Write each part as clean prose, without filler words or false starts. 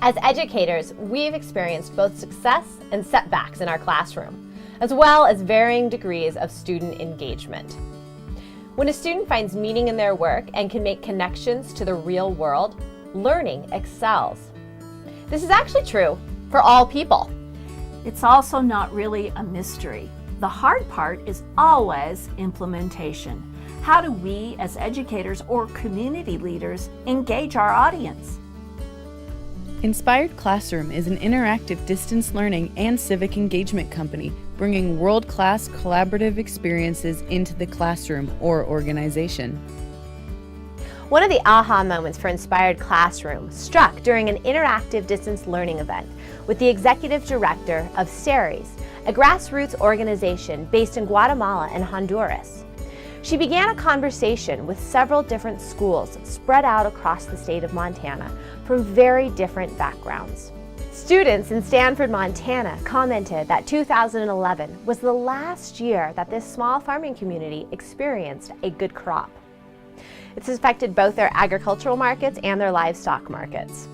As educators, we've experienced both success and setbacks in our classroom, as well as varying degrees of student engagement. When a student finds meaning in their work and can make connections to the real world, learning excels. This is actually true for all people. It's also not really a mystery. The hard part is always implementation. How do we as educators or community leaders engage our audience? Inspired Classroom is an interactive distance learning and civic engagement company bringing world-class collaborative experiences into the classroom or organization. One of the aha moments for Inspired Classroom struck during an interactive distance learning event with the executive director of SERES, a grassroots organization based in Guatemala and Honduras. She began a conversation with several different schools spread out across the state of Montana from very different backgrounds. Students in Stanford, Montana commented that 2011 was the last year that this small farming community experienced a good crop. It's affected both their agricultural markets and their livestock markets.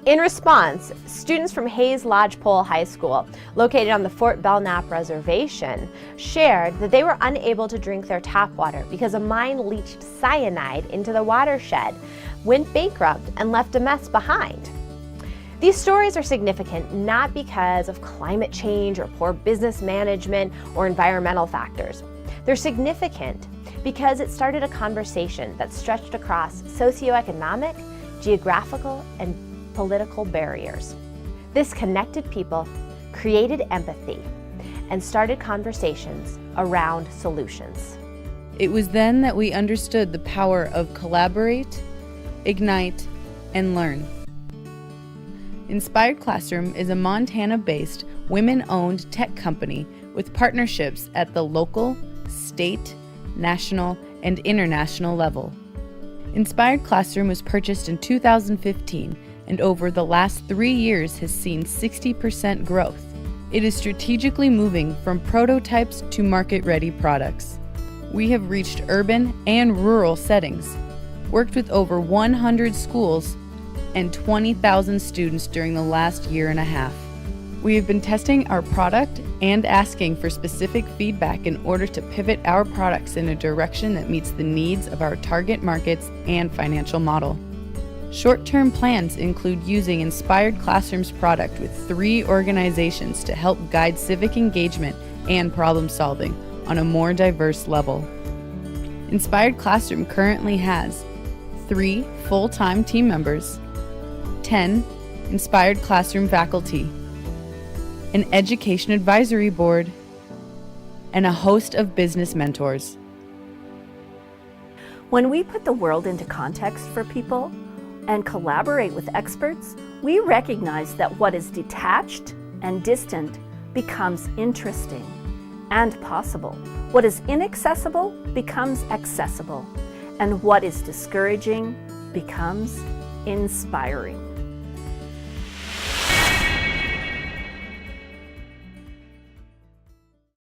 In response, students from Hayes Lodgepole High School, located on the Fort Belknap Reservation, shared that they were unable to drink their tap water because a mine leached cyanide into the watershed, went bankrupt, and left a mess behind. These stories are significant not because of climate change or poor business management or environmental factors. They're significant because it started a conversation that stretched across socioeconomic, geographical, and political barriers. This connected people, created empathy, and started conversations around solutions. It was then that we understood the power of collaborate, ignite, and learn. Inspired Classroom is a Montana-based, women-owned tech company with partnerships at the local, state, national, and international level. Inspired Classroom was purchased in 2015 and over the last 3 years has seen 60% growth. It is strategically moving from prototypes to market-ready products. We have reached urban and rural settings, worked with over 100 schools and 20,000 students during the last year and a half. We have been testing our product and asking for specific feedback in order to pivot our products in a direction that meets the needs of our target markets and financial model. Short-term plans include using Inspired Classroom's product with 3 organizations to help guide civic engagement and problem solving on a more diverse level. Inspired Classroom currently has 3 full-time team members, 10 Inspired Classroom faculty, an education advisory board, and a host of business mentors. When we put the world into context for people and collaborate with experts, we recognize that what is detached and distant becomes interesting and possible. What is inaccessible becomes accessible, and what is discouraging becomes inspiring.